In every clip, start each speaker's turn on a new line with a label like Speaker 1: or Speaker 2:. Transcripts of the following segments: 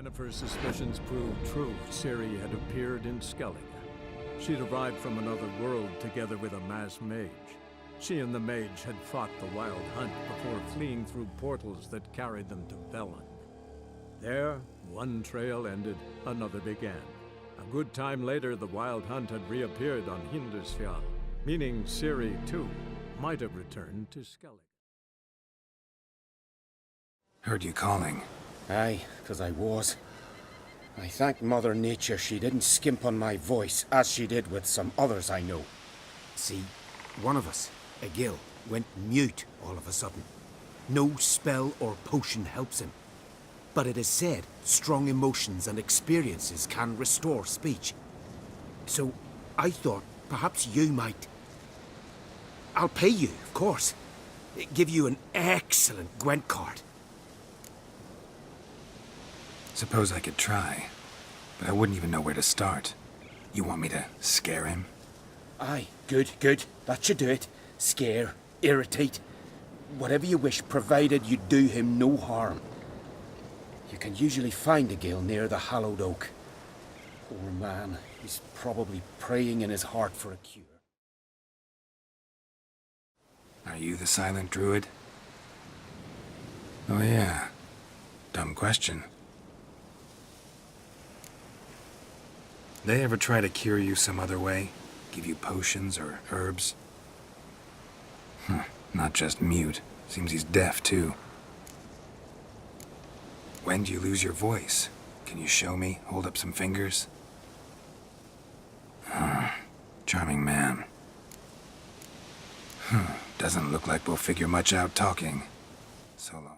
Speaker 1: Again, if her suspicions proved true, Ciri had appeared in Skellige. She'd arrived from another world together with a masked mage. She and the mage had fought the Wild Hunt before fleeing through portals that carried them to Velen. There, one trail ended, another began. A good time later, the Wild Hunt had reappeared on Hindarsfjall, meaning Ciri, too, might have returned to Skellige.
Speaker 2: Heard you calling.
Speaker 3: Aye, 'cause I was. I thank Mother Nature she didn't skimp on my voice, as she did with some others I know.
Speaker 4: See, one of us, a gill, went mute all of a sudden. No spell or potion helps him. But it is said strong emotions and experiences can restore speech. So I thought perhaps you might... I'll pay you, of course. Give you an excellent Gwent card.
Speaker 2: Suppose I could try, but I wouldn't even know where to start. You want me to scare him?
Speaker 3: Aye, good, good. That should do it. Scare, irritate, whatever you wish, provided you do him no harm. You can usually find a gill near the hallowed oak. Poor man, he's probably praying in his heart for a cure.
Speaker 2: Are you the silent druid? Oh yeah. Dumb question. They ever try to cure you some other way? Give you potions or herbs? Not just mute. Seems he's deaf, too. When do you lose your voice? Can you show me? Hold up some fingers? Charming man. Doesn't look like we'll figure much out talking. So long.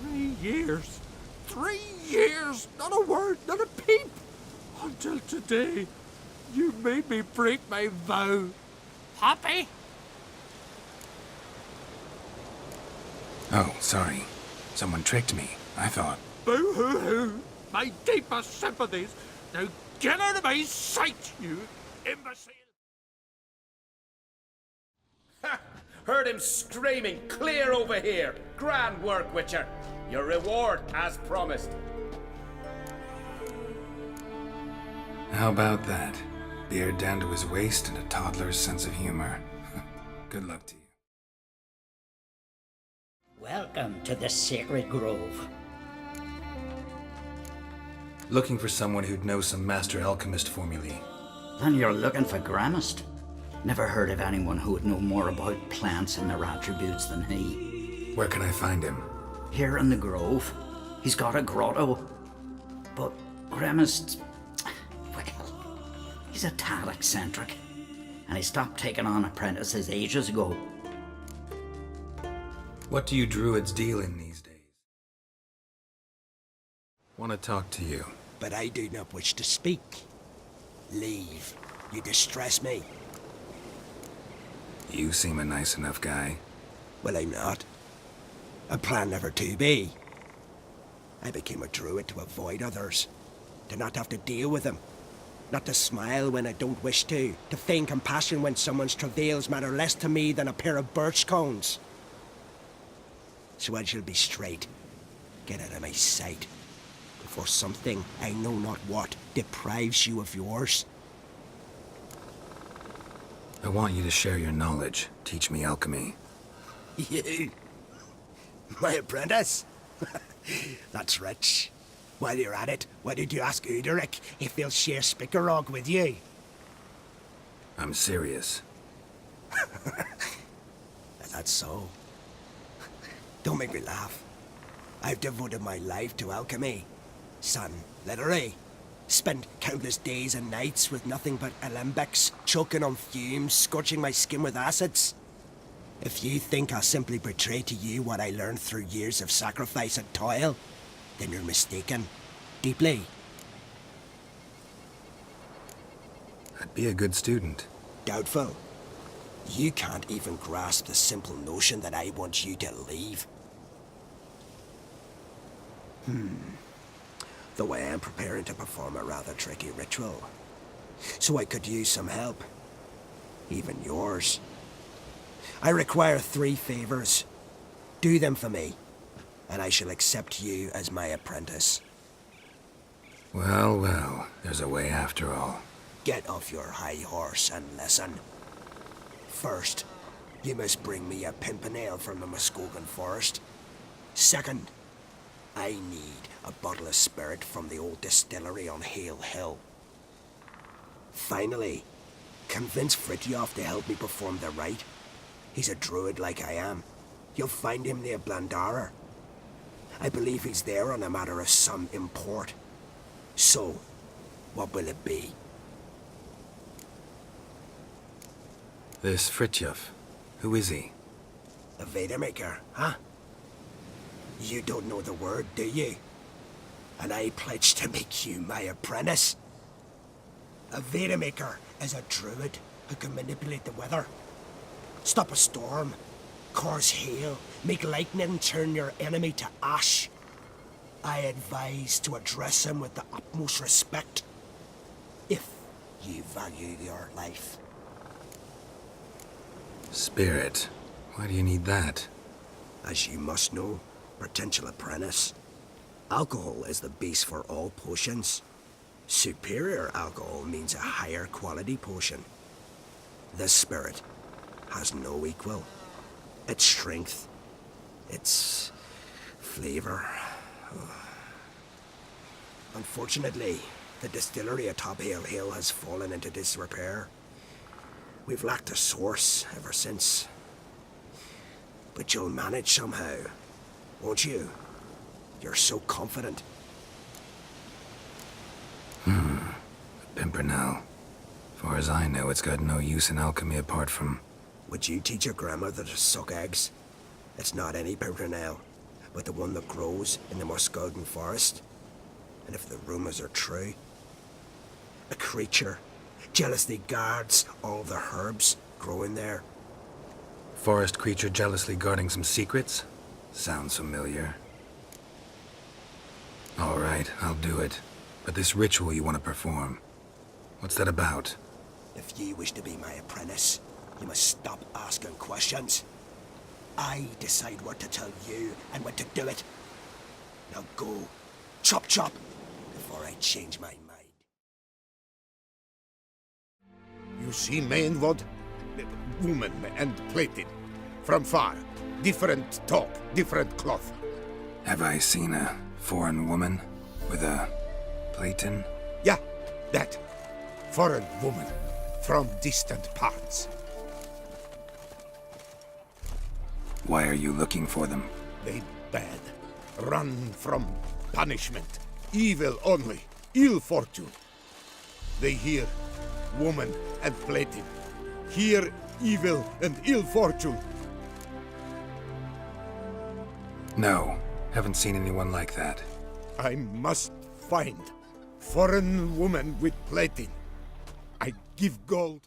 Speaker 5: 3 years. 3 years! Not a word, not a peep! Until today, you made me break my vow. Happy?
Speaker 2: Oh, sorry. Someone tricked me. I thought...
Speaker 5: Boo-hoo-hoo! My deepest sympathies! Now get out of my sight, you imbecile!
Speaker 3: Ha! Heard him screaming, clear over here! Grand work, Witcher! Your reward, as promised.
Speaker 2: How about that? Beard down to his waist and a toddler's sense of humor. Good luck to you.
Speaker 6: Welcome to the Sacred Grove.
Speaker 2: Looking for someone who'd know some master alchemist formulae.
Speaker 6: Then you're looking for Gramist. Never heard of anyone who would know more about plants and their attributes than he.
Speaker 2: Where can I find him?
Speaker 6: Here in the Grove. He's got a grotto. But Gramist... well, he's a tad eccentric. And he stopped taking on apprentices ages ago.
Speaker 2: What do you druids deal in these days? Want to talk to you.
Speaker 4: But I do not wish to speak. Leave. You distress me.
Speaker 2: You seem a nice enough guy.
Speaker 4: Well, I'm not. I plan never to be. I became a druid to avoid others. To not have to deal with them. Not to smile when I don't wish to. To feign compassion when someone's travails matter less to me than a pair of birch cones. So I shall be straight. Get out of my sight. Before something, I know not what, deprives you of yours.
Speaker 2: I want you to share your knowledge. Teach me alchemy.
Speaker 4: You? My apprentice? That's rich. While you're at it, why did you ask Uderic if he'll share Spickerog with you?
Speaker 2: I'm serious.
Speaker 4: That's so. Don't make me laugh. I've devoted my life to alchemy. Son, literally. Spent countless days and nights with nothing but alembics, choking on fumes, scorching my skin with acids. If you think I'll simply portray to you what I learned through years of sacrifice and toil, then you're mistaken. Deeply.
Speaker 2: I'd be a good student.
Speaker 4: Doubtful. You can't even grasp the simple notion that I want you to leave. Though I am preparing to perform a rather tricky ritual. So I could use some help. Even yours. I require 3 favors. Do them for me. and I shall accept you as my apprentice.
Speaker 2: Well, well, there's a way after all.
Speaker 4: Get off your high horse and listen. First, you must bring me a pimpernel from the Muskogan forest. Second, I need a bottle of spirit from the old distillery on Hale Hill. Finally, convince Fritjof to help me perform the rite. He's a druid like I am. You'll find him near Blandara. I believe he's there on a matter of some import. So, what will it be?
Speaker 2: This Fritjof, who is he?
Speaker 4: A Vedemaker, huh? You don't know the word, do you? And I pledge to make you my apprentice. A Vedemaker is a druid who can manipulate the weather. Stop a storm, cause hail, make lightning turn your enemy to ash. I advise to address him with the utmost respect, if you value your life.
Speaker 2: Spirit. Why do you need that?
Speaker 4: As you must know, potential apprentice, alcohol is the base for all potions. Superior alcohol means a higher quality potion. This spirit has no equal. Its strength, its flavor. Unfortunately, the distillery atop Hale Hill has fallen into disrepair. We've lacked a source ever since. But you'll manage somehow, won't you? You're so confident.
Speaker 2: Pimpernel. Far as I know, it's got no use in alchemy apart from...
Speaker 4: Would you teach your grandmother to suck eggs? It's not any pimpernel, but the one that grows in the Muskogan forest. And if the rumors are true, a creature jealously guards all the herbs growing there.
Speaker 2: Forest creature jealously guarding some secrets? Sounds familiar. All right, I'll do it. But this ritual you want to perform, what's that about?
Speaker 4: If you wish to be my apprentice, you must stop asking questions. I decide what to tell you and when to do it. Now go, chop chop, before I change my mind.
Speaker 5: You see man what? Woman and plated. From far. Different talk, different cloth.
Speaker 2: Have I seen a foreign woman with a platen?
Speaker 5: Yeah, that. Foreign woman. From distant parts.
Speaker 2: Why are you looking for them?
Speaker 5: They bad. Run from punishment. Evil only. Ill fortune. They hear woman and plated. Hear evil and ill fortune.
Speaker 2: No, haven't seen anyone like that.
Speaker 5: I must find foreign woman with plating. I give gold.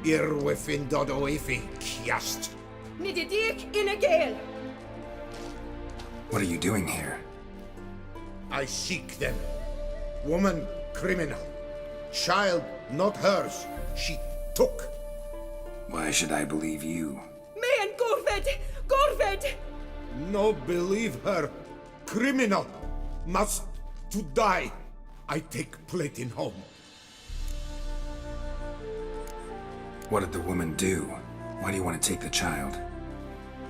Speaker 5: Irwefin dodo efi kiast.
Speaker 7: Nididik in a gale.
Speaker 2: What are you doing here?
Speaker 5: I seek them. Woman criminal. Child not hers. She took.
Speaker 2: Why should I believe you?
Speaker 7: Man Gorved! Gorved!
Speaker 5: No believe her. Criminal. Must to die. I take plating home.
Speaker 2: What did the woman do? Why do you want to take the child?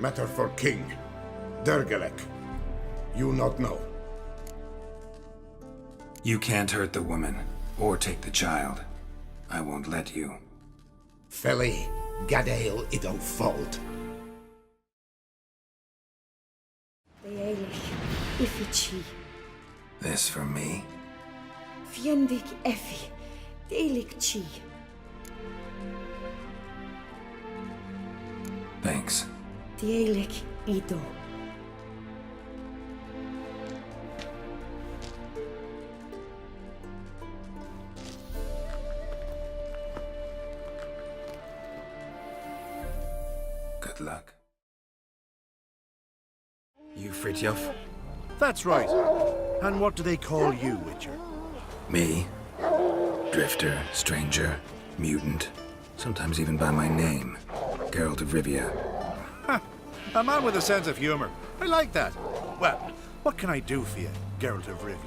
Speaker 5: Matter for king. Dergelek. You not know.
Speaker 2: You can't hurt the woman, or take the child. I won't let you.
Speaker 5: Feli, Gadael ido fault.
Speaker 7: Deelig, Ifichi,
Speaker 2: This for me?
Speaker 7: Fiendig Effi, Deelig Chi.
Speaker 2: Thanks.
Speaker 7: Deelig Ido.
Speaker 2: Good luck. You Fritjof?
Speaker 8: That's right. And what do they call you, Witcher?
Speaker 2: Me? Drifter, stranger, mutant. Sometimes even by my name. Geralt of Rivia.
Speaker 8: A man with a sense of humor. I like that. Well, what can I do for you, Geralt of Rivia?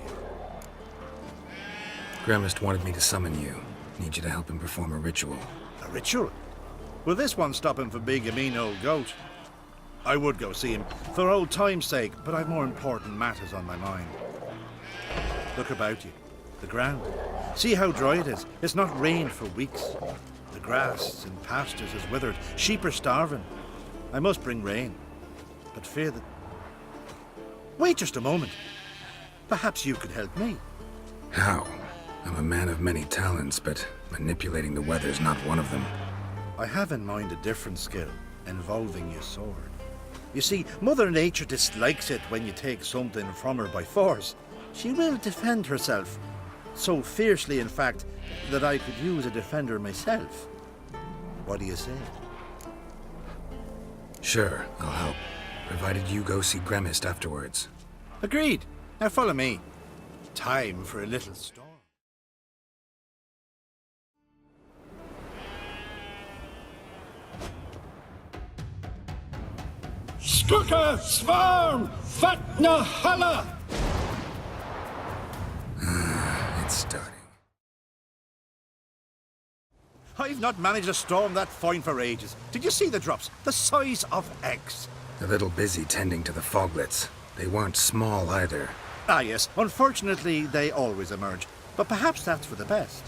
Speaker 2: Gremist wanted me to summon you. Need you to help him perform a ritual.
Speaker 8: A ritual? Will this one stop him from being a mean old goat? I would go see him, for old time's sake, but I've more important matters on my mind. Look about you. The ground. See how dry it is. It's not rained for weeks. The grass in pastures is withered. Sheep are starving. I must bring rain, but fear that... Wait just a moment. Perhaps you could help me.
Speaker 2: How? I'm a man of many talents, but manipulating the weather's not one of them.
Speaker 8: I have in mind a different skill, involving your sword. You see, Mother Nature dislikes it when you take something from her by force. She will defend herself. So fiercely, in fact, that I could use a defender myself. What do you say?
Speaker 2: Sure, I'll help. Provided you go see Gremist afterwards.
Speaker 8: Agreed. Now follow me. Time for a little storm.
Speaker 5: Skuka Svarm Fatna Hala!
Speaker 2: It's starting.
Speaker 8: I've not managed a storm that fine for ages. Did you see the drops? The size of eggs.
Speaker 2: A little busy tending to the foglets. They weren't small either.
Speaker 8: Ah yes, unfortunately they always emerge. But perhaps that's for the best.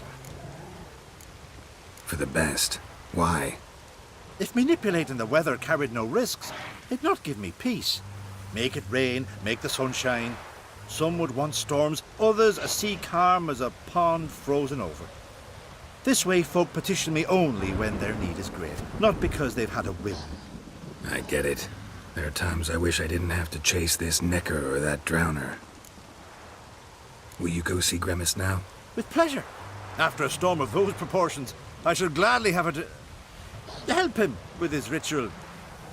Speaker 2: For the best. Why?
Speaker 8: If manipulating the weather carried no risks, it'd not give me peace. Make it rain, make the sun shine. Some would want storms, others a sea calm as a pond frozen over. This way folk petition me only when their need is great, not because they've had a whim.
Speaker 2: I get it. There are times I wish I didn't have to chase this necker or that drowner. Will you go see Gremist now?
Speaker 8: With pleasure. After a storm of those proportions, I shall gladly have it to help him with his ritual.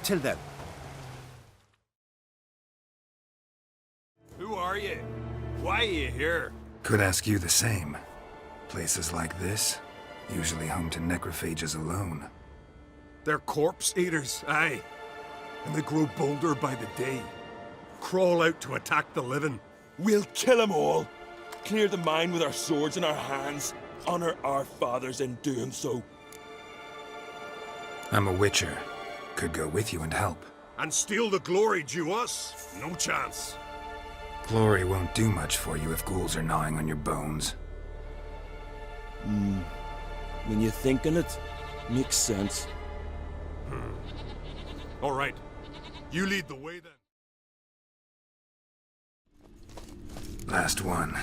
Speaker 8: Till then.
Speaker 9: Who are you? Why are you here?
Speaker 2: Could ask you the same. Places like this, usually home to necrophages alone.
Speaker 9: They're corpse eaters, aye. And they grow bolder by the day. Crawl out to attack the living.
Speaker 10: We'll kill them all. Clear the mine with our swords in our hands. Honor our fathers in doing so.
Speaker 2: I'm a witcher. Could go with you and help.
Speaker 9: And steal the glory due us? No chance.
Speaker 2: Glory won't do much for you if ghouls are gnawing on your bones.
Speaker 10: When you're thinking it, makes sense.
Speaker 9: All right. You lead the way then.
Speaker 2: Last one.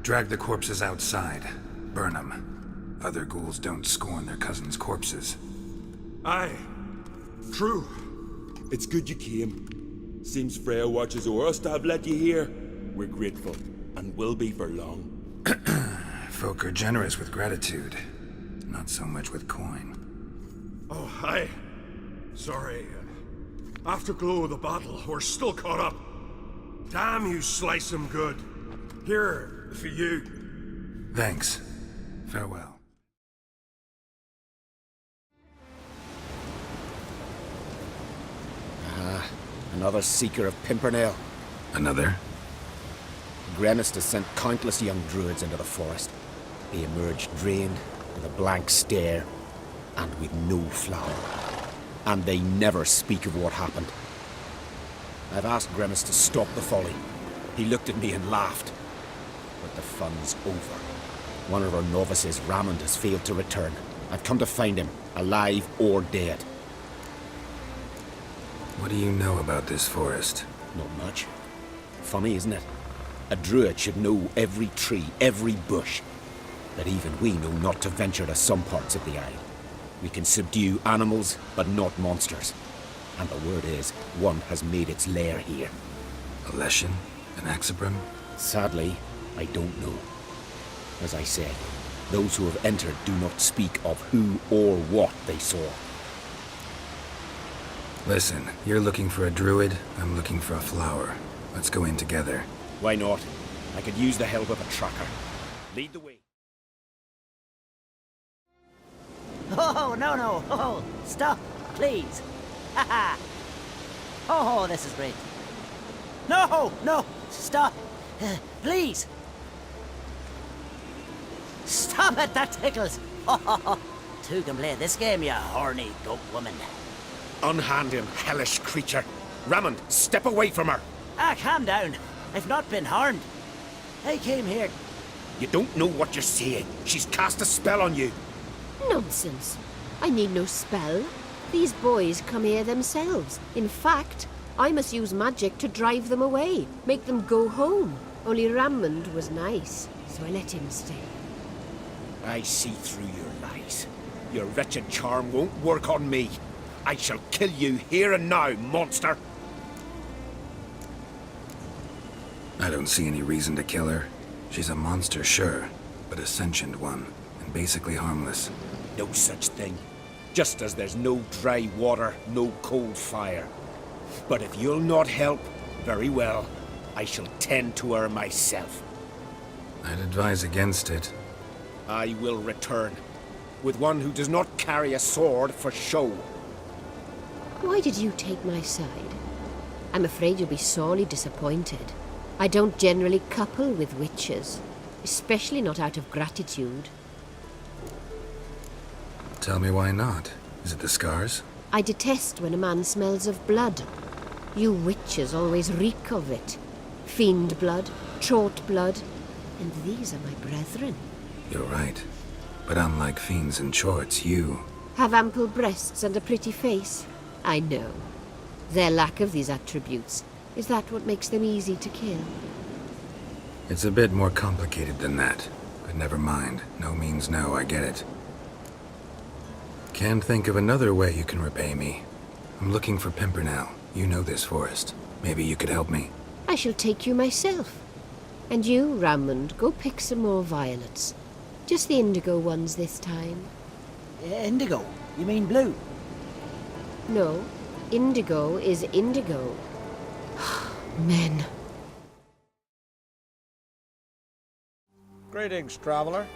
Speaker 2: Drag the corpses outside. Burn them. Other ghouls don't scorn their cousins' corpses.
Speaker 9: Aye. True.
Speaker 10: It's good you came. Seems Freya watches over us to have let you here. We're grateful, and will be for long.
Speaker 2: Folk are generous with gratitude. Not so much with coin.
Speaker 9: Oh, aye. Sorry. Afterglow of the battle, we're still caught up. Damn, you slice 'em good. Here, for you.
Speaker 2: Thanks. Farewell.
Speaker 3: Another seeker of Pimpernel.
Speaker 2: Another?
Speaker 3: Gremist has sent countless young druids into the forest. They emerge drained, with a blank stare, and with no flower. And they never speak of what happened. I've asked Gremist to stop the folly. He looked at me and laughed. But the fun's over. One of our novices, Ramond, has failed to return. I've come to find him, alive or dead.
Speaker 2: What do you know about this forest?
Speaker 3: Not much. Funny, isn't it? A druid should know every tree, every bush. But even we know not to venture to some parts of the isle. We can subdue animals, but not monsters. And the word is, one has made its lair here.
Speaker 2: A Leshen? An Axabrim?
Speaker 3: Sadly, I don't know. As I said, those who have entered do not speak of who or what they saw.
Speaker 2: Listen, you're looking for a druid, I'm looking for a flower. Let's go in together.
Speaker 3: Why not? I could use the help of a tracker. Lead the way.
Speaker 6: Oh, no, no. Oh, stop, please. Ha ha. Oh, this is great. No, no, stop. Please. Stop it, that tickles. Oh, two can play this game, you horny goat woman.
Speaker 3: Unhand him, hellish creature. Rammond, step away from her.
Speaker 6: Ah, calm down. I've not been harmed. I came here.
Speaker 3: You don't know what you're saying. She's cast a spell on you.
Speaker 11: Nonsense. I need no spell. These boys come here themselves. In fact, I must use magic to drive them away, make them go home. Only Rammond was nice, so I let him stay.
Speaker 3: I see through your lies. Your wretched charm won't work on me. I shall kill you here and now, monster.
Speaker 2: I don't see any reason to kill her. She's a monster, sure, but a sentient one, and basically harmless.
Speaker 3: No such thing. Just as there's no dry water, no cold fire. But if you'll not help, very well. I shall tend to her myself.
Speaker 2: I'd advise against it.
Speaker 3: I will return, with one who does not carry a sword for show.
Speaker 11: Why did you take my side? I'm afraid you'll be sorely disappointed. I don't generally couple with witches, especially not out of gratitude.
Speaker 2: Tell me why not. Is it the scars?
Speaker 11: I detest when a man smells of blood. You witches always reek of it. Fiend blood, trot blood, and these are my brethren.
Speaker 2: You're right. But unlike fiends and chorts, you...
Speaker 11: Have ample breasts and a pretty face. I know. Their lack of these attributes, is that what makes them easy to kill?
Speaker 2: It's a bit more complicated than that. But never mind. No means no, I get it. Can't think of another way you can repay me. I'm looking for Pimpernel. You know this forest. Maybe you could help me.
Speaker 11: I shall take you myself. And you, Rammond, go pick some more violets. Just the indigo ones this time.
Speaker 6: Indigo? You mean blue?
Speaker 11: No, indigo is indigo. Men.
Speaker 12: Greetings, traveler.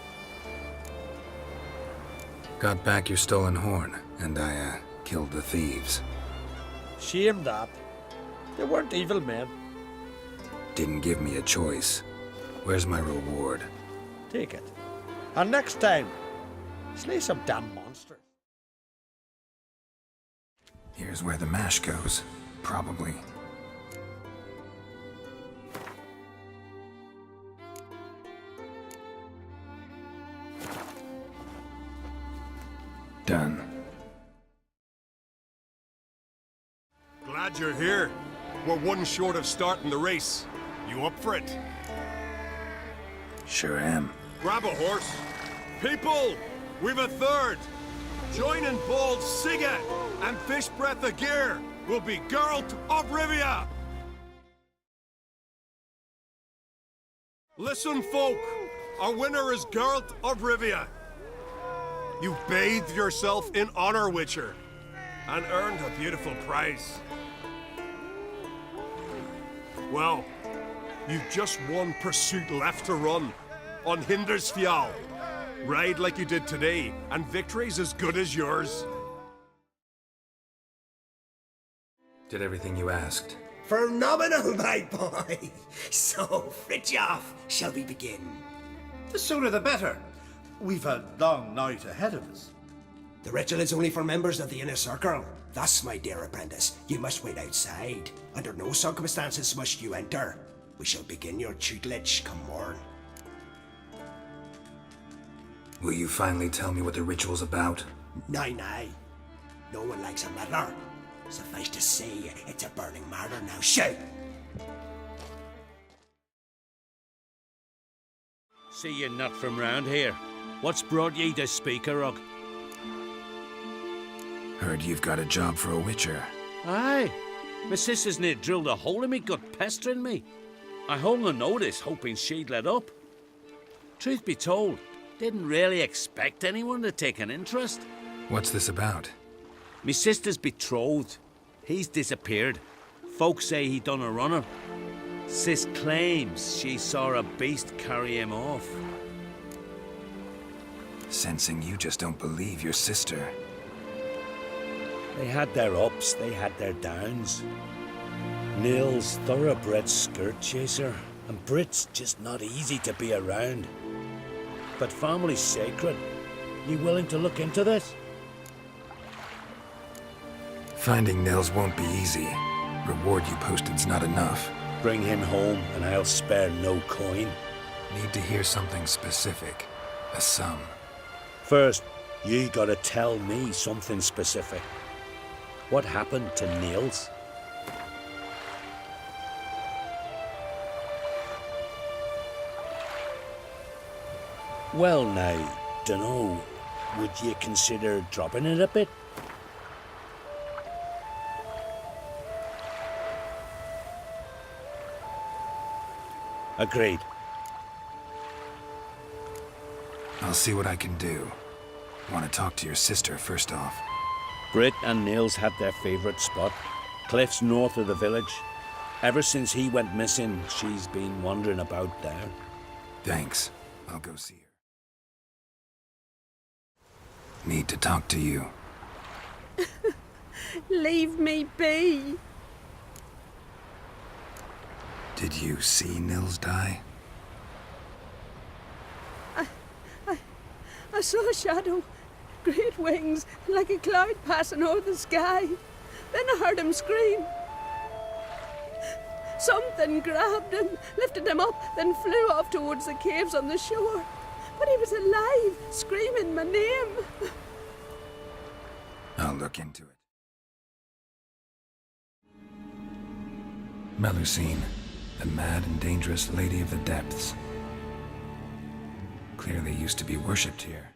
Speaker 2: Got back your stolen horn, and I, killed the thieves.
Speaker 12: Shame that. They weren't evil men.
Speaker 2: Didn't give me a choice. Where's my reward?
Speaker 12: Take it. And next time, slay some damn monsters.
Speaker 2: Here's where the mash goes. Probably. Done.
Speaker 9: Glad you're here. We're one short of starting the race. You up for it?
Speaker 2: Sure am.
Speaker 9: Grab a horse. People, we've a third. Joining Bald Sigga and Fish Breath of Gear will be Geralt of Rivia. Listen, folk. Our winner is Geralt of Rivia. You bathed yourself in honor, Witcher, and earned a beautiful prize. Well, you've just one pursuit left to run on Hindersfjall. Ride like you did today, and victory's as good as yours.
Speaker 2: Did everything you asked.
Speaker 4: Phenomenal, my boy! So, Fritjof, shall we begin?
Speaker 8: The sooner the better. We've a long night ahead of us.
Speaker 4: The ritual is only for members of the inner circle. Thus, my dear apprentice, you must wait outside. Under no circumstances must you enter. We shall begin your tutelage come morn.
Speaker 2: Will you finally tell me what the ritual's about?
Speaker 4: Nay. No one likes a meddler. Suffice to say, it's a burning matter now. Shout!
Speaker 13: See you not from round here. What's brought ye to Speaker Rug?
Speaker 2: Heard you've got a job for a witcher.
Speaker 13: Aye. My sister's near drilled a hole in me gut, pestering me. I hung a notice, hoping she'd let up. Truth be told, didn't really expect anyone to take an interest.
Speaker 2: What's this about?
Speaker 13: Me sister's betrothed. He's disappeared. Folks say he done a runner. Sis claims she saw a beast carry him off.
Speaker 2: Sensing you just don't believe your sister.
Speaker 13: They had their ups, they had their downs. Nils, thoroughbred skirt chaser, and Brit's just not easy to be around. But family's sacred. You willing to look into this?
Speaker 2: Finding Nils won't be easy. Reward you posted's not enough.
Speaker 13: Bring him home and I'll spare no coin.
Speaker 2: Need to hear something specific. A sum.
Speaker 13: First, you gotta tell me something specific. What happened to Nils? Well now, dunno, would you consider dropping it a bit? Agreed.
Speaker 2: I'll see what I can do. Want to talk to your sister first off.
Speaker 13: Brit and Nils had their favourite spot, cliffs north of the village. Ever since he went missing, she's been wandering about there.
Speaker 2: Thanks. I'll go see her. Need to talk to you.
Speaker 7: Leave me be.
Speaker 2: Did you see Nils die?
Speaker 7: I saw a shadow, great wings, like a cloud passing over the sky. Then I heard him scream. Something grabbed him, lifted him up, then flew off towards the caves on the shore. But he was alive, screaming my name.
Speaker 2: I'll look into it. Melusine, the mad and dangerous lady of the depths. Clearly used to be worshipped here.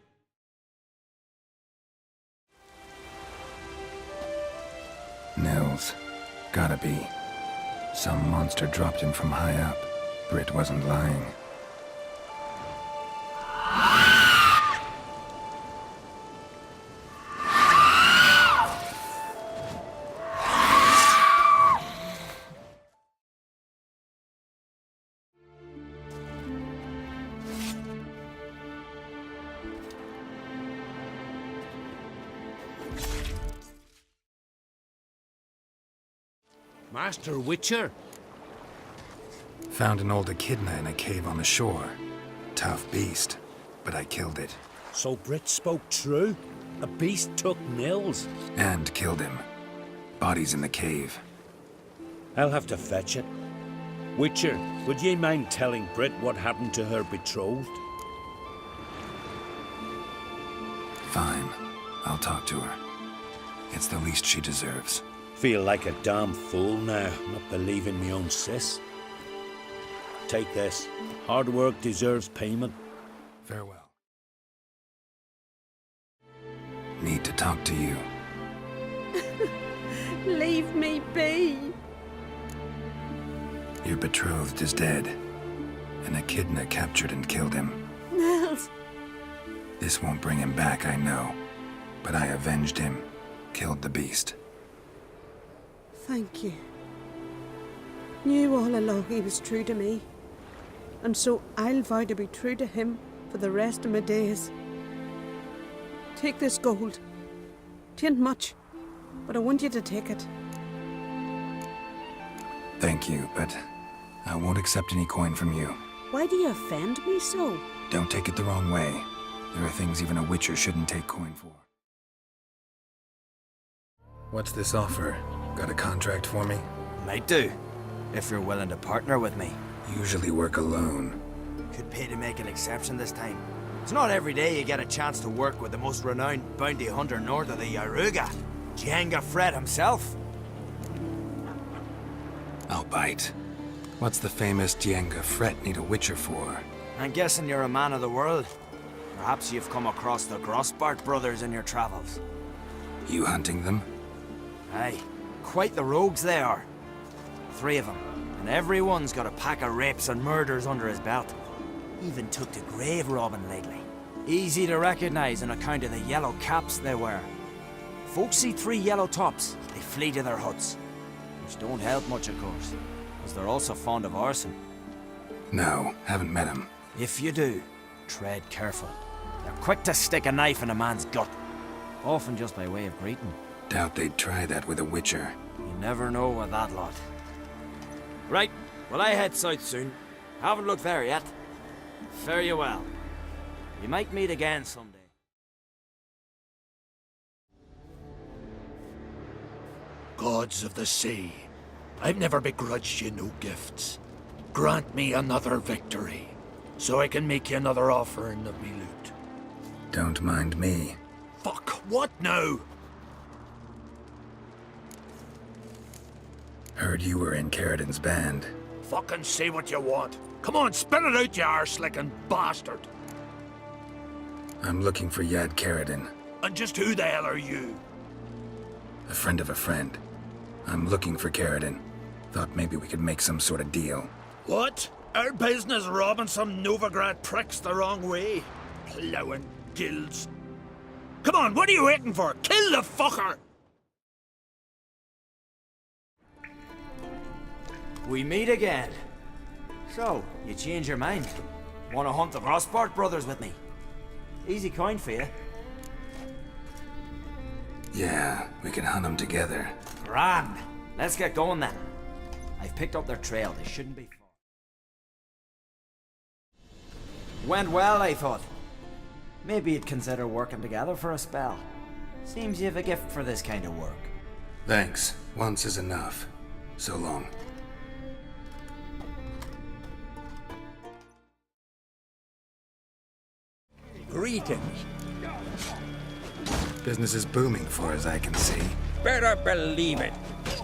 Speaker 2: Nils. Gotta be. Some monster dropped him from high up. Brit wasn't lying.
Speaker 13: Master Witcher?
Speaker 2: Found an old echidna in a cave on the shore. Tough beast, but I killed it.
Speaker 13: So Brit spoke true? A beast took Nils?
Speaker 2: And killed him. Body's in the cave.
Speaker 13: I'll have to fetch it. Witcher, would ye mind telling Brit what happened to her betrothed?
Speaker 2: Fine. I'll talk to her. It's the least she deserves.
Speaker 13: Feel like a damn fool now, not believing me own sis. Take this. Hard work deserves payment.
Speaker 2: Farewell. Need to talk to you.
Speaker 7: Leave me be.
Speaker 2: Your betrothed is dead. An echidna captured and killed him.
Speaker 7: Nils.
Speaker 2: This won't bring him back, I know. But I avenged him. Killed the beast.
Speaker 7: Thank you. Knew all along he was true to me. And so I'll vow to be true to him for the rest of my days. Take this gold. 'Tain't much, but I want you to take it.
Speaker 2: Thank you, but I won't accept any coin from you.
Speaker 7: Why do you offend me so?
Speaker 2: Don't take it the wrong way. There are things even a witcher shouldn't take coin for. What's this offer? Got a contract for me?
Speaker 14: Might do, if you're willing to partner with me.
Speaker 2: Usually work alone.
Speaker 14: Could pay to make an exception this time. It's not every day you get a chance to work with the most renowned bounty hunter north of the Yaruga, Jenga Fred himself.
Speaker 2: I'll bite. What's the famous Jenga Fred need a witcher for?
Speaker 14: I'm guessing you're a man of the world. Perhaps you've come across the Grossbart brothers in your travels.
Speaker 2: You hunting them?
Speaker 14: Aye, quite the rogues they are. 3 of them, and everyone's got a pack of rapes and murders under his belt. Even took to grave robbing lately. Easy to recognize on account of the yellow caps they wear. Folks see 3 yellow tops, they flee to their huts. Which don't help much, of course, because they're also fond of arson.
Speaker 2: No, haven't met him.
Speaker 14: If you do, tread careful. They're quick to stick a knife in a man's gut, often just by way of greeting.
Speaker 2: Doubt they'd try that with a witcher.
Speaker 14: You never know with that lot. Right, well I head south soon. Haven't looked there yet. Fare you well. We might meet again someday.
Speaker 15: Gods of the sea, I've never begrudged you no gifts. Grant me another victory, so I can make you another offering of me loot.
Speaker 2: Don't mind me.
Speaker 15: Fuck, what now?
Speaker 2: Heard you were in Caridin's band.
Speaker 15: Fucking say what you want. Come on, spit it out, you arse-licking bastard.
Speaker 2: I'm looking for Yad Caridin.
Speaker 15: And just who the hell are you?
Speaker 2: A friend of a friend. I'm looking for Caridin. Thought maybe we could make some sort of deal.
Speaker 15: What? Our business robbing some Novigrad pricks the wrong way? Plowing guilds. Come on, what are you waiting for? Kill the fucker!
Speaker 14: We meet again. So, you change your mind? Want to hunt the Grosport brothers with me? Easy coin for you.
Speaker 2: Yeah, we can hunt them together.
Speaker 14: Grand. Let's get going then. I've picked up their trail. They shouldn't be far. Went well, I thought. Maybe you'd consider working together for a spell. Seems you have a gift for this kind of work.
Speaker 2: Thanks. Once is enough. So long.
Speaker 12: Greetings.
Speaker 2: Business is booming for as I can see.
Speaker 12: Better believe it.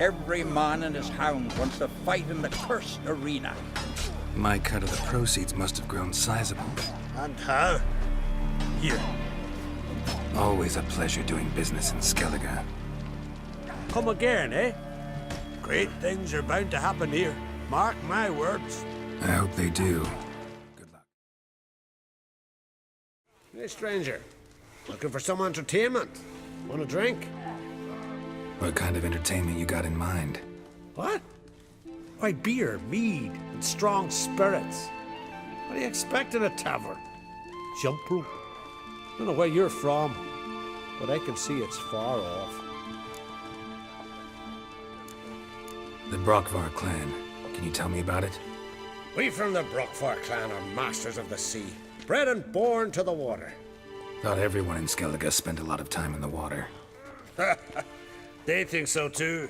Speaker 12: Every man and his hound wants to fight in the cursed arena.
Speaker 2: My cut of the proceeds must have grown sizable.
Speaker 12: And how? Here.
Speaker 2: Always a pleasure doing business in Skellige.
Speaker 12: Come again, eh? Great things are bound to happen here. Mark my words.
Speaker 2: I hope they do.
Speaker 16: Hey, stranger. Looking for some entertainment? Want a drink?
Speaker 2: What kind of entertainment you got in mind?
Speaker 16: What? Why, beer, mead, and strong spirits. What do you expect in a tavern? Jump rope? Don't know where you're from, but I can see it's far off.
Speaker 2: The Brockvar clan. Can you tell me about it?
Speaker 16: We from the Brockvar clan are masters of the sea, bred and born to the water.
Speaker 2: Thought everyone in Skellige spent a lot of time in the water.
Speaker 16: They think so too.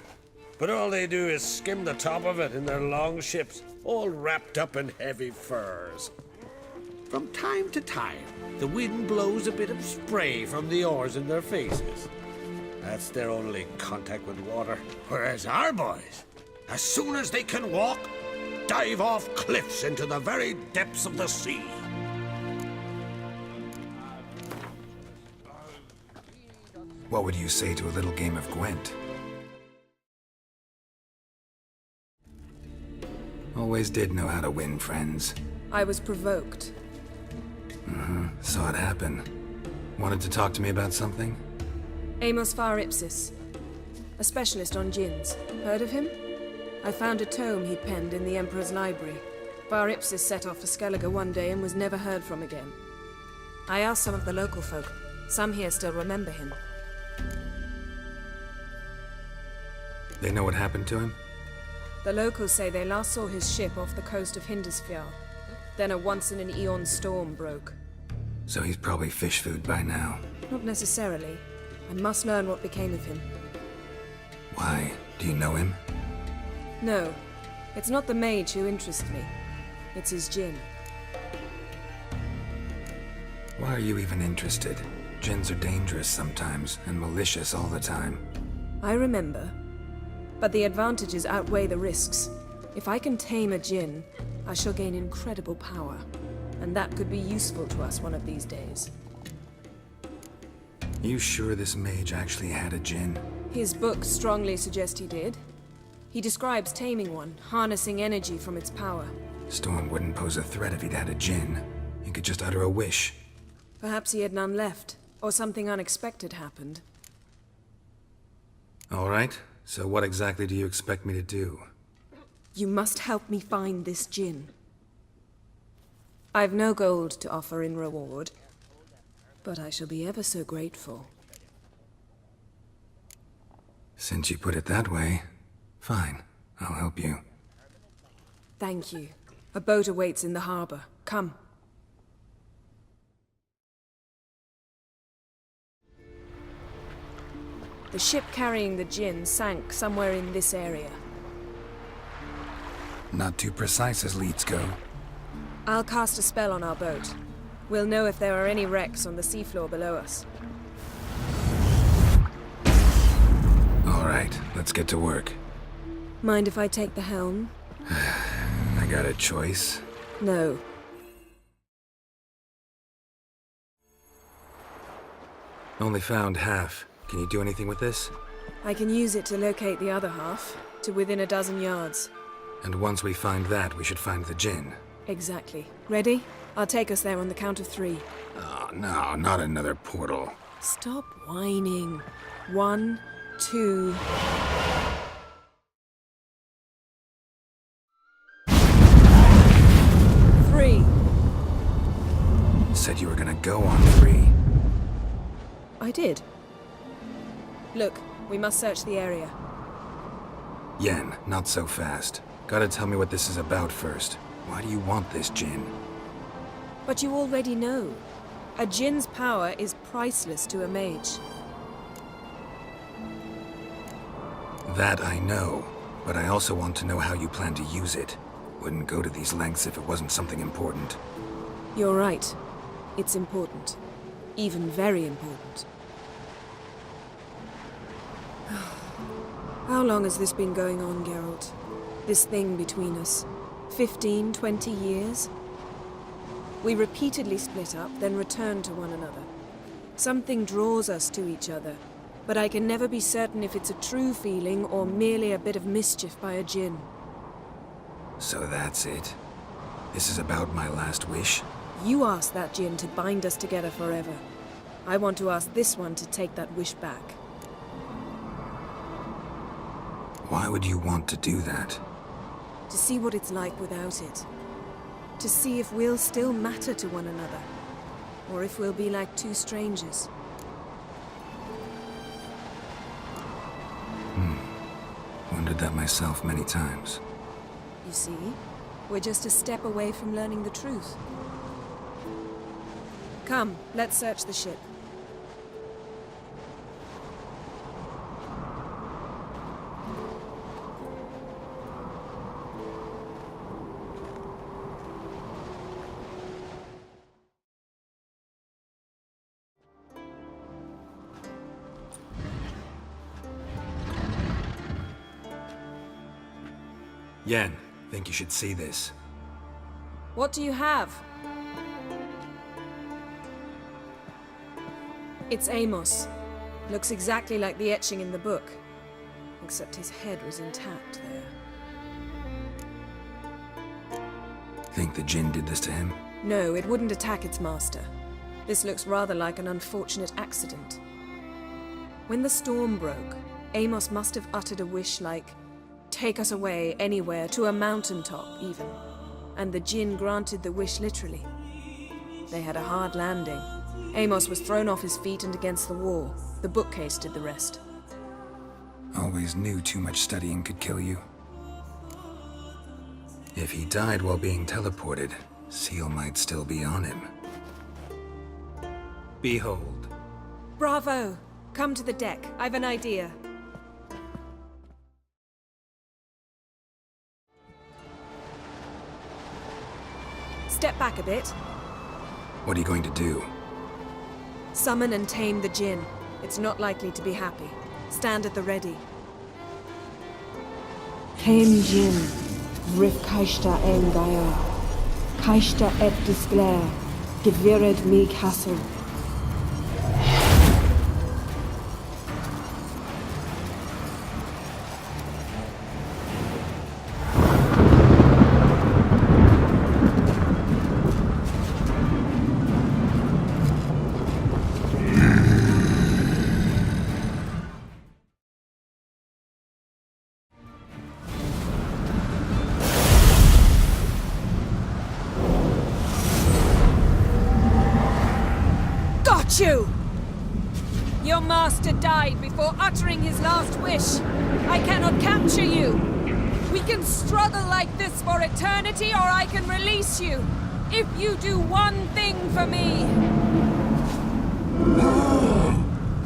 Speaker 16: But all they do is skim the top of it in their long ships, all wrapped up in heavy furs. From time to time, the wind blows a bit of spray from the oars in their faces. That's their only contact with water. Whereas our boys, as soon as they can walk, dive off cliffs into the very depths of the sea.
Speaker 2: What would you say to a little game of Gwent? Always did know how to win friends.
Speaker 17: I was provoked.
Speaker 2: Saw it happen. Wanted to talk to me about something?
Speaker 17: Amos Var Ipsis, a specialist on djinns. Heard of him? I found a tome he'd penned in the Emperor's library. Var Ipsis set off for Skellige one day and was never heard from again. I asked some of the local folk. Some here still remember him.
Speaker 2: They know what happened to him?
Speaker 17: The locals say they last saw his ship off the coast of Hindisfjall. Then a once-in-an-eon storm broke.
Speaker 2: So he's probably fish food by now.
Speaker 17: Not necessarily. I must learn what became of him.
Speaker 2: Why? Do you know him?
Speaker 17: No. It's not the mage who interests me. It's his djinn.
Speaker 2: Why are you even interested? Djinns are dangerous sometimes, and malicious all the time.
Speaker 17: I remember. But the advantages outweigh the risks. If I can tame a djinn, I shall gain incredible power. And that could be useful to us one of these days.
Speaker 2: You sure this mage actually had a djinn?
Speaker 17: His books strongly suggest he did. He describes taming one, harnessing energy from its power.
Speaker 2: Storm wouldn't pose a threat if he'd had a djinn. He could just utter a wish.
Speaker 17: Perhaps he had none left, or something unexpected happened.
Speaker 2: All right. So what exactly do you expect me to do?
Speaker 17: You must help me find this djinn. I've no gold to offer in reward. But I shall be ever so grateful.
Speaker 2: Since you put it that way, fine. I'll help you.
Speaker 17: Thank you. A boat awaits in the harbor. Come. The ship carrying the djinn sank somewhere in this area.
Speaker 2: Not too precise as leads go.
Speaker 17: I'll cast a spell on our boat. We'll know if there are any wrecks on the seafloor below us.
Speaker 2: All right, let's get to work.
Speaker 17: Mind if I take the helm?
Speaker 2: I got a choice.
Speaker 17: No.
Speaker 2: Only found half. Can you do anything with this?
Speaker 17: I can use it to locate the other half, to within a dozen yards.
Speaker 2: And once we find that, we should find the djinn.
Speaker 17: Exactly. Ready? I'll take us there on the count of 3.
Speaker 2: Oh, no, not another portal.
Speaker 17: Stop whining. 1, 2... Three.
Speaker 2: Said you were gonna go on 3.
Speaker 17: I did. Look, we must search the area.
Speaker 2: Yen, not so fast. Gotta tell me what this is about first. Why do you want this djinn?
Speaker 17: But you already know. A djinn's power is priceless to a mage.
Speaker 2: That I know, but I also want to know how you plan to use it. Wouldn't go to these lengths if it wasn't something important.
Speaker 17: You're right. It's important. Even very important. How long has this been going on, Geralt? This thing between us? 15, 20 years? We repeatedly split up, then return to one another. Something draws us to each other, but I can never be certain if it's a true feeling or merely a bit of mischief by a djinn.
Speaker 2: So that's it? This is about my last wish?
Speaker 17: You asked that djinn to bind us together forever. I want to ask this one to take that wish back.
Speaker 2: Why would you want to do that?
Speaker 17: To see what it's like without it. To see if we'll still matter to one another. Or if we'll be like two strangers.
Speaker 2: Wondered that myself many times.
Speaker 17: You see, we're just a step away from learning the truth. Come, let's search the ship.
Speaker 2: Yen, think you should see this.
Speaker 17: What do you have? It's Amos. Looks exactly like the etching in the book. Except his head was intact there.
Speaker 2: Think the djinn did this to him?
Speaker 17: No, it wouldn't attack its master. This looks rather like an unfortunate accident. When the storm broke, Amos must have uttered a wish like, "Take us away, anywhere, to a mountaintop, even." And the djinn granted the wish literally. They had a hard landing. Amos was thrown off his feet and against the wall. The bookcase did the rest.
Speaker 2: Always knew too much studying could kill you. If he died while being teleported, Seal might still be on him. Behold.
Speaker 17: Bravo! Come to the deck. I've an idea. Step back a bit.
Speaker 2: What are you going to do?
Speaker 17: Summon and tame the djinn. It's not likely to be happy. Stand at the ready.
Speaker 18: Tame djinn, rif kaishta engaya, kaishta et disglare, gevired me castle.
Speaker 17: got you! Your master died before uttering his last wish. I cannot capture you. We can struggle like this for eternity, or I can release you. If you do one thing for me.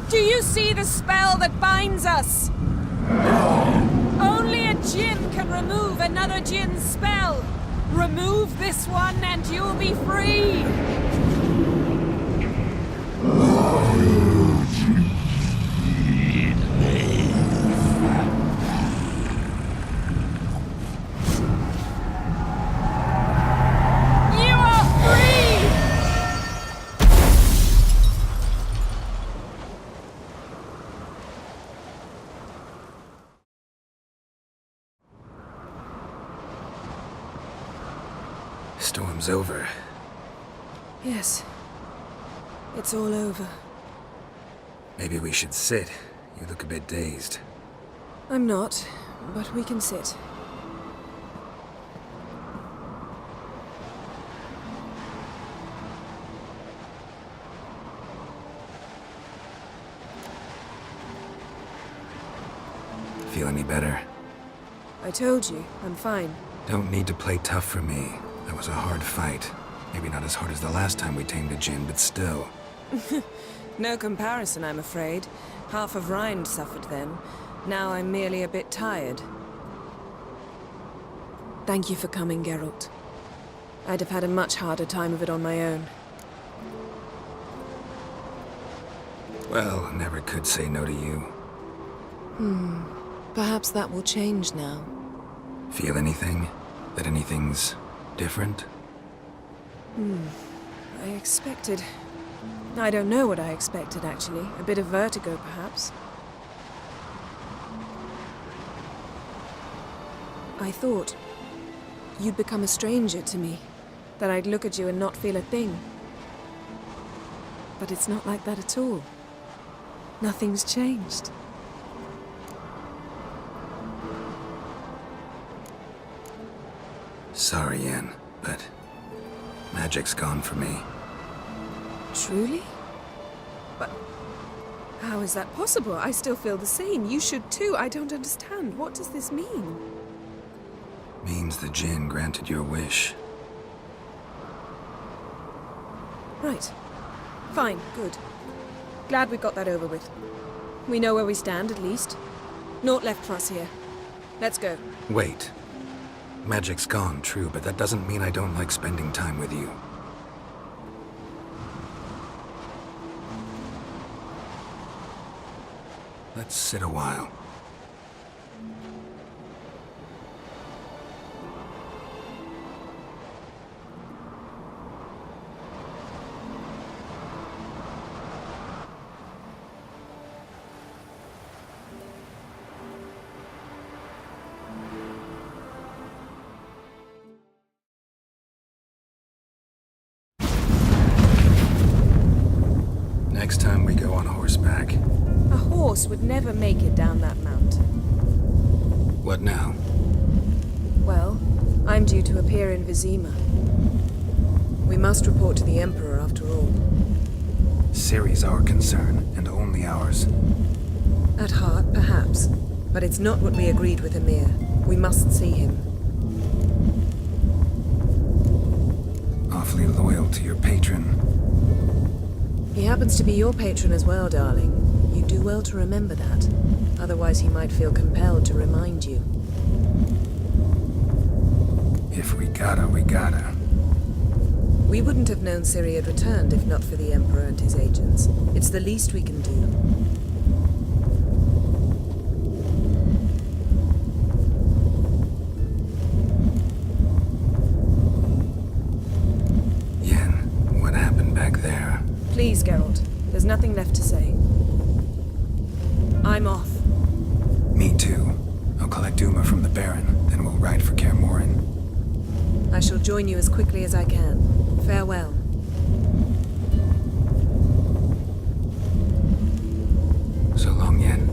Speaker 17: Do you see the spell that binds us? Only a djinn can remove another djinn's spell. Remove this one and you'll be free.
Speaker 2: Storm's over.
Speaker 17: Yes. It's all over.
Speaker 2: Maybe we should sit. You look a bit dazed.
Speaker 17: I'm not, but we can sit.
Speaker 2: Feel any better?
Speaker 17: I told you, I'm fine.
Speaker 2: Don't need to play tough for me. That was a hard fight. Maybe not as hard as the last time we tamed a djinn, but still.
Speaker 17: No comparison, I'm afraid. Half of Rind suffered then. Now I'm merely a bit tired. Thank you for coming, Geralt. I'd have had a much harder time of it on my own.
Speaker 2: Well, I never could say no to you.
Speaker 17: Perhaps that will change now.
Speaker 2: Feel anything? That anything's different?
Speaker 17: I expected... I don't know what I expected, actually. A bit of vertigo, perhaps. I thought you'd become a stranger to me. That I'd look at you and not feel a thing. But it's not like that at all. Nothing's changed.
Speaker 2: Sorry, Yen, but magic's gone for me.
Speaker 17: Truly? But how is that possible? I still feel the same. You should too. I don't understand. What does this mean?
Speaker 2: Means the djinn granted your wish.
Speaker 17: Right. Fine. Good. Glad we got that over with. We know where we stand, at least. Naught left for us here. Let's go.
Speaker 2: Wait. Magic's gone, true, but that doesn't mean I don't like spending time with you. Let's sit a while. Next time we go on horseback.
Speaker 17: A horse would never make it down that mount.
Speaker 2: What now?
Speaker 17: Well, I'm due to appear in Vizima. We must report to the Emperor after all.
Speaker 2: Ciri's our concern, and only ours.
Speaker 17: At heart, perhaps. But it's not what we agreed with Emir. We must see him.
Speaker 2: Awfully loyal to your patron.
Speaker 17: He happens to be your patron as well, darling. You do well to remember that. Otherwise he might feel compelled to remind you.
Speaker 2: If we gotta, we gotta.
Speaker 17: We wouldn't have known Ciri had returned if not for the Emperor and his agents. It's the least we can do.
Speaker 2: Yen, what happened back there?
Speaker 17: Please, Geralt. There's nothing left to say. I'm off.
Speaker 2: Me too. I'll collect Uma from the Baron, then we'll ride for Kaer Morhen.
Speaker 17: I shall join you as quickly as I can. Farewell.
Speaker 2: So long, Yen.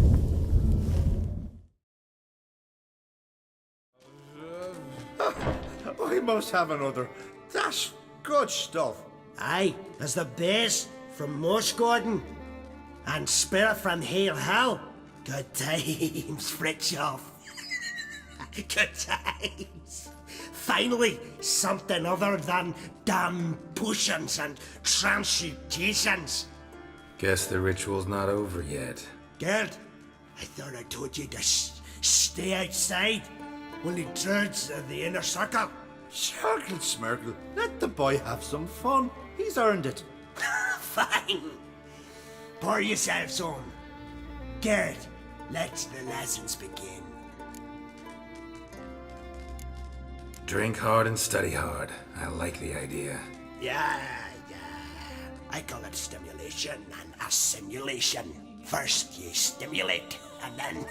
Speaker 8: I must have another. That's good stuff.
Speaker 19: Aye, that's the best
Speaker 4: from Moss Garden. And spirit from Hail Hell. Good times, Fritjof. Good times. Finally, something other than damn potions and transmutations.
Speaker 2: Guess the ritual's not over yet.
Speaker 4: Gerd, I thought I told you to stay outside. Only druids are the inner circle.
Speaker 8: Smirkle, Smirkle. Let the boy have some fun. He's earned it.
Speaker 4: Fine. Pour yourselves on. Gerd, let the lessons begin.
Speaker 2: Drink hard and study hard. I like the idea.
Speaker 4: Yeah. I call it stimulation and assimilation. First you stimulate, and then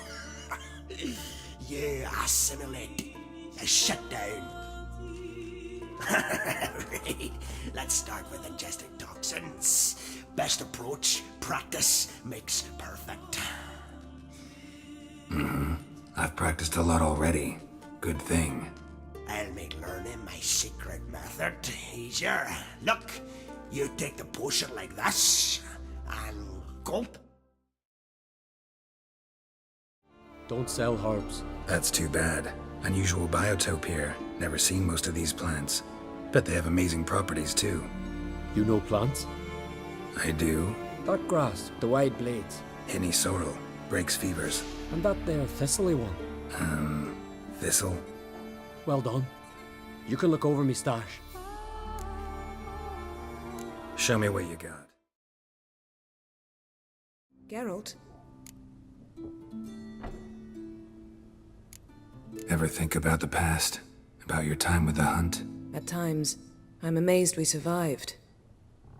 Speaker 4: you assimilate. You shut down. Right. Let's start with ingesting toxins. Best approach, practice makes perfect.
Speaker 2: I've practiced a lot already. Good thing.
Speaker 4: I'll make learning my secret method easier. Look, you take the potion like this, and gulp.
Speaker 19: Don't sell herbs.
Speaker 2: That's too bad. Unusual biotope here. Never seen most of these plants. Bet they have amazing properties too.
Speaker 19: You know plants?
Speaker 2: I do.
Speaker 19: That grass, the wide blades.
Speaker 2: Henny sorrel. Breaks fevers.
Speaker 19: And that there thistly one.
Speaker 2: Thistle?
Speaker 19: Well done. You can look over me stash.
Speaker 2: Show me what you got.
Speaker 17: Geralt?
Speaker 2: Ever think about the past? About your time with the hunt?
Speaker 17: At times, I'm amazed we survived.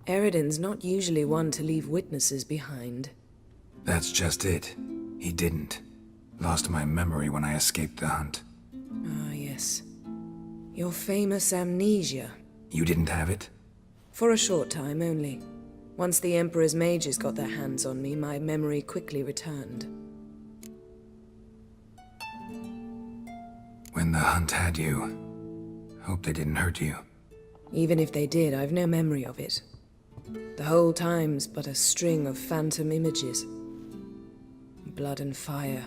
Speaker 17: Eredin's not usually one to leave witnesses behind.
Speaker 2: That's just it. He didn't. Lost my memory when I escaped the hunt.
Speaker 17: Ah, yes. Your famous amnesia.
Speaker 2: You didn't have it?
Speaker 17: For a short time only. Once the Emperor's mages got their hands on me, my memory quickly returned.
Speaker 2: When the hunt had you, hope they didn't hurt you.
Speaker 17: Even if they did, I've no memory of it. The whole time's but a string of phantom images. Blood and fire.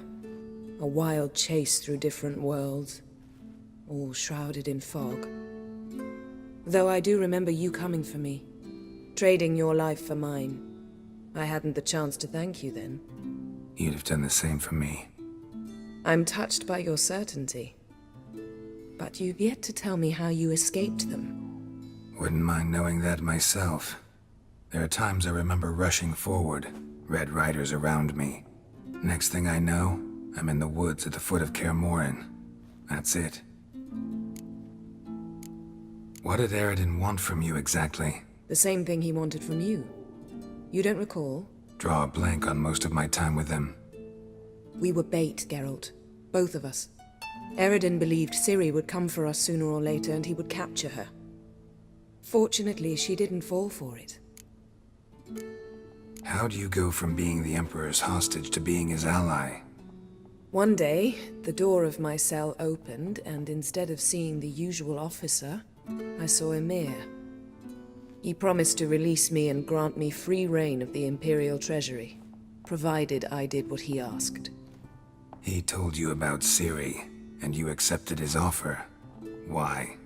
Speaker 17: A wild chase through different worlds. All shrouded in fog. Though I do remember you coming for me. Trading your life for mine. I hadn't the chance to thank you then.
Speaker 2: You'd have done the same for me.
Speaker 17: I'm touched by your certainty. But you've yet to tell me how you escaped them.
Speaker 2: Wouldn't mind knowing that myself. There are times I remember rushing forward, red riders around me. Next thing I know, I'm in the woods at the foot of Kaer Morhen. That's it. What did Eredin want from you exactly?
Speaker 17: The same thing he wanted from you. You don't recall?
Speaker 2: Draw a blank on most of my time with him.
Speaker 17: We were bait, Geralt. Both of us. Eredin believed Ciri would come for us sooner or later and he would capture her. Fortunately, she didn't fall for it.
Speaker 2: How do you go from being the Emperor's hostage to being his ally?
Speaker 17: One day, the door of my cell opened, and instead of seeing the usual officer, I saw Emir. He promised to release me and grant me free reign of the Imperial Treasury, provided I did what he asked.
Speaker 2: He told you about Ciri, and you accepted his offer. Why?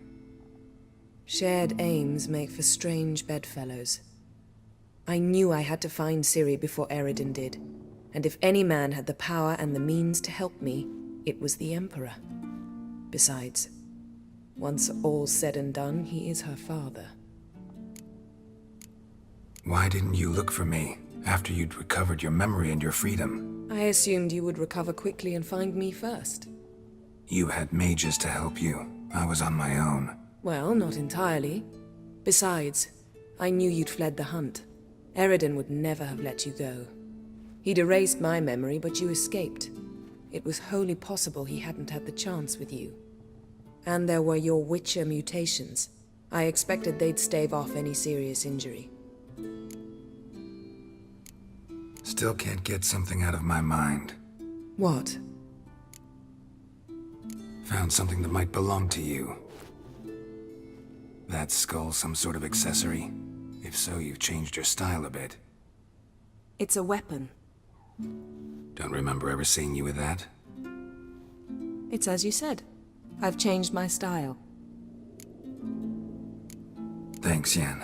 Speaker 17: Shared aims make for strange bedfellows. I knew I had to find Ciri before Eredin did, and if any man had the power and the means to help me, it was the Emperor. Besides, once all's said and done, he is her father.
Speaker 2: Why didn't you look for me after you'd recovered your memory and your freedom?
Speaker 17: I assumed you would recover quickly and find me first.
Speaker 2: You had mages to help you. I was on my own.
Speaker 17: Well, not entirely. Besides, I knew you'd fled the hunt. Eredin would never have let you go. He'd erased my memory, but you escaped. It was wholly possible he hadn't had the chance with you. And there were your Witcher mutations. I expected they'd stave off any serious injury.
Speaker 2: Still can't get something out of my mind.
Speaker 17: What?
Speaker 2: Found something that might belong to you. That skull some sort of accessory? If so, you've changed your style a bit.
Speaker 17: It's a weapon.
Speaker 2: Don't remember ever seeing you with that.
Speaker 17: It's as you said. I've changed my style.
Speaker 2: Thanks, Yen.